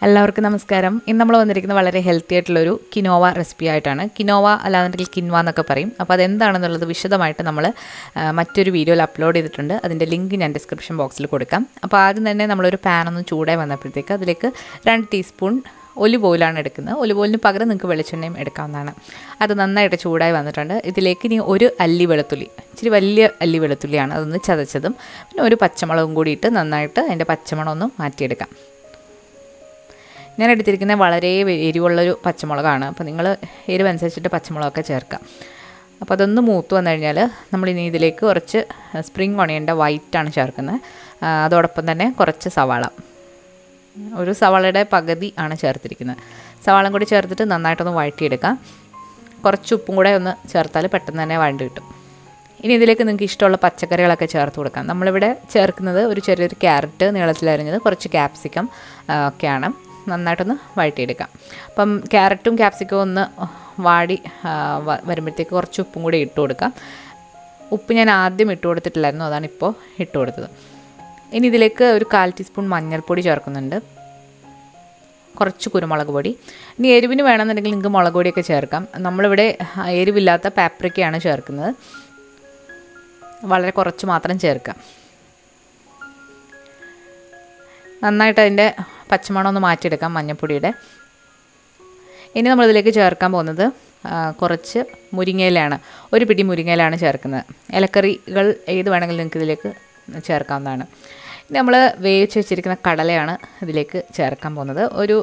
എല്ലാവർക്കും നമസ്കാരം. ഇന്ന് നമ്മൾ വന്നിരിക്കുന്നത് വളരെ ഹെൽത്തി ആയിട്ടുള്ളൊരു കിനോവ റെസിപ്പി ആയിട്ടാണ്. കിനോവ അല്ലാന്നുണ്ടെങ്കിൽ കിൻവ എന്നൊക്കെ പറയും. അപ്പോൾ അതെന്താണെന്നുള്ളത് വിശദമായിട്ട് നമ്മൾ മറ്റൊരു വീഡിയോയിൽ അപ്ലോഡ് ചെയ്തിട്ടുണ്ട്. അതിൻ്റെ ലിങ്ക് ഞാൻ ഡിസ്ക്രിപ്ഷൻ ബോക്സിൽ കൊടുക്കാം. അപ്പോൾ ആദ്യം തന്നെ നമ്മളൊരു പാനൊന്ന് ചൂടായി വന്നപ്പോഴത്തേക്ക് അതിലേക്ക് 2 ടീസ്പൂൺ ഒലിവ് ഓയിലാണ് എടുക്കുന്നത്. ഒലിവ് ഓയിലിന് പകരം നിങ്ങൾക്ക് വെളിച്ചെണ്ണയും എടുക്കാവുന്നതാണ്. അത് നന്നായിട്ട് ചൂടായി വന്നിട്ടുണ്ട്. ഇതിലേക്ക് ഇനി ഒരു അല്ലി വെളുത്തുള്ളി, ഇച്ചിരി വലിയ അല്ലി വെളുത്തുള്ളിയാണ്, അതൊന്ന് ചതച്ചതും പിന്നെ ഒരു പച്ചമുളകും കൂടി ഇട്ട് നന്നായിട്ട് അതിൻ്റെ പച്ചമണം ഒന്ന് മാറ്റിയെടുക്കാം. ഞാൻ എടുത്തിരിക്കുന്നത് വളരെ എരിവുള്ളൊരു പച്ചമുളകാണ്. അപ്പോൾ നിങ്ങൾ എരിവനുസരിച്ചിട്ട് പച്ചമുളകൊക്കെ ചേർക്കാം. അപ്പോൾ അതൊന്ന് മൂത്ത് വന്നു കഴിഞ്ഞാൽ നമ്മളിനി ഇതിലേക്ക് കുറച്ച് സ്പ്രിംഗ് ഓണിയൻ്റെ വൈറ്റാണ് ചേർക്കുന്നത്. അതോടൊപ്പം തന്നെ കുറച്ച് സവാള, ഒരു സവാളയുടെ പകുതി ആണ് ചേർത്തിരിക്കുന്നത്. സവാളയും കൂടി ചേർത്തിട്ട് നന്നായിട്ടൊന്ന് വഴറ്റിയെടുക്കാം. കുറച്ച് ഉപ്പും കൂടെ ഒന്ന് ചേർത്താൽ പെട്ടെന്ന് തന്നെ വഴണ്ടി കിട്ടും. ഇനി ഇതിലേക്ക് നിങ്ങൾക്ക് ഇഷ്ടമുള്ള പച്ചക്കറികളൊക്കെ ചേർത്ത് കൊടുക്കാം. നമ്മളിവിടെ ചേർക്കുന്നത് ഒരു ചെറിയൊരു ക്യാരറ്റ് നീളത്തിലരിഞ്ഞത്, കുറച്ച് ക്യാപ്സിക്കം ഒക്കെയാണ്. നന്നായിട്ടൊന്ന് വഴറ്റിയെടുക്കാം. അപ്പം ക്യാരറ്റും ക്യാപ്സിക്കവും ഒന്ന് വാടി വരുമ്പോഴത്തേക്ക് കുറച്ച് ഉപ്പും കൂടി ഇട്ട് കൊടുക്കാം. ഉപ്പ് ഞാൻ ആദ്യം ഇട്ട് കൊടുത്തിട്ടില്ലായിരുന്നു, അതാണ് ഇപ്പോൾ ഇട്ട് കൊടുത്തത്. ഇനി ഇതിലേക്ക് ഒരു 1/4 ടീസ്പൂൺ മഞ്ഞൾപ്പൊടി ചേർക്കുന്നുണ്ട്, കുറച്ച് കുരുമുളക് പൊടി. ഇനി എരിവിന് വേണമെന്നുണ്ടെങ്കിൽ നിങ്ങൾക്ക് മുളക് പൊടിയൊക്കെ ചേർക്കാം. നമ്മളിവിടെ എരിവില്ലാത്ത പാപ്രിക്കയാണ് ചേർക്കുന്നത്, വളരെ കുറച്ച് മാത്രം ചേർക്കാം. നന്നായിട്ട് അതിൻ്റെ പച്ചമണം ഒന്ന് മാറ്റിയെടുക്കാം മഞ്ഞൾപ്പൊടിയുടെ. ഇനി നമ്മളിതിലേക്ക് ചേർക്കാൻ പോകുന്നത് കുറച്ച് മുരിങ്ങയിലാണ്, ഒരു പിടി മുരിങ്ങയിലാണ് ചേർക്കുന്നത്. ഇലക്കറികൾ ഏത് വേണമെങ്കിലും നിങ്ങൾക്ക് ഇതിലേക്ക് ചേർക്കാവുന്നതാണ്. ഇനി നമ്മൾ വേവിച്ച് വെച്ചിരിക്കുന്ന കടലയാണ് ഇതിലേക്ക് ചേർക്കാൻ പോകുന്നത്. ഒരു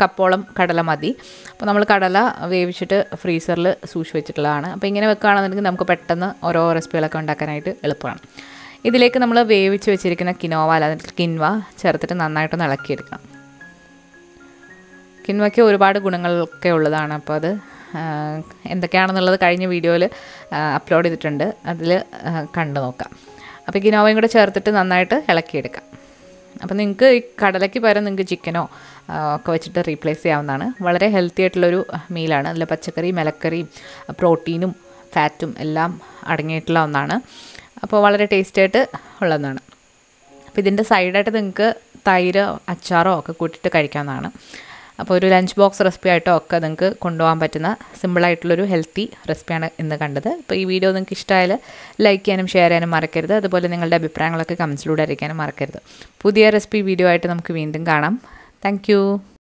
കപ്പോളം കടല മതി. അപ്പോൾ നമ്മൾ കടല വേവിച്ചിട്ട് ഫ്രീസറിൽ സൂക്ഷിച്ച് വെച്ചിട്ടുള്ളതാണ്. അപ്പോൾ ഇങ്ങനെ വെക്കുകയാണെന്നുണ്ടെങ്കിൽ നമുക്ക് പെട്ടെന്ന് ഓരോ റെസിപ്പികളൊക്കെ ഉണ്ടാക്കാനായിട്ട് എളുപ്പമാണ്. ഇതിലേക്ക് നമ്മൾ വേവിച്ച് വെച്ചിരിക്കുന്ന കിനോവ അല്ലെങ്കിൽ കിൻവ ചേർത്തിട്ട് നന്നായിട്ടൊന്ന് ഇളക്കിയെടുക്കണം. കിൻവയ്ക്ക് ഒരുപാട് ഗുണങ്ങളൊക്കെ ഉള്ളതാണ്. അപ്പോൾ അത് എന്തൊക്കെയാണെന്നുള്ളത് കഴിഞ്ഞ വീഡിയോയിൽ അപ്ലോഡ് ചെയ്തിട്ടുണ്ട്, അതിൽ കണ്ടു നോക്കാം. അപ്പോൾ കിനോവയും കൂടെ ചേർത്തിട്ട് നന്നായിട്ട് ഇളക്കിയെടുക്കാം. അപ്പോൾ നിങ്ങൾക്ക് ഈ കടലയ്ക്ക് പകരം നിങ്ങൾക്ക് ചിക്കനോ ഒക്കെ വെച്ചിട്ട് റീപ്ലേസ് ചെയ്യാവുന്നതാണ്. വളരെ ഹെൽത്തി ആയിട്ടുള്ളൊരു മീലാണ്. അതിൽ പച്ചക്കറിയും ഇലക്കറിയും പ്രോട്ടീനും ഫാറ്റും എല്ലാം അടങ്ങിയിട്ടുള്ള ഒന്നാണ്. അപ്പോൾ വളരെ ടേസ്റ്റായിട്ട് ഉള്ളതാണ്. അപ്പോൾ ഇതിൻ്റെ സൈഡായിട്ട് നിങ്ങൾക്ക് തൈര് അച്ചാറോ ഒക്കെ കൂട്ടിയിട്ട് കഴിക്കാവുന്നതാണ്. അപ്പോൾ ഒരു ലഞ്ച് ബോക്സ് റെസിപ്പി ആയിട്ടോ ഒക്കെ നിങ്ങൾക്ക് കൊണ്ടുപോകാൻ പറ്റുന്ന സിമ്പിളായിട്ടുള്ളൊരു ഹെൽത്തി റെസിപ്പിയാണ് ഇന്ന് കണ്ടത്. അപ്പോൾ ഈ വീഡിയോ നിങ്ങൾക്ക് ഇഷ്ടമായാൽ ലൈക്ക് ചെയ്യാനും ഷെയർ ചെയ്യാനും മറക്കരുത്. അതുപോലെ നിങ്ങളുടെ അഭിപ്രായങ്ങളൊക്കെ കമൻസിലൂടെ അറിയിക്കാനും മറക്കരുത്. പുതിയ റെസിപ്പി വീഡിയോ ആയിട്ട് നമുക്ക് വീണ്ടും കാണാം. താങ്ക്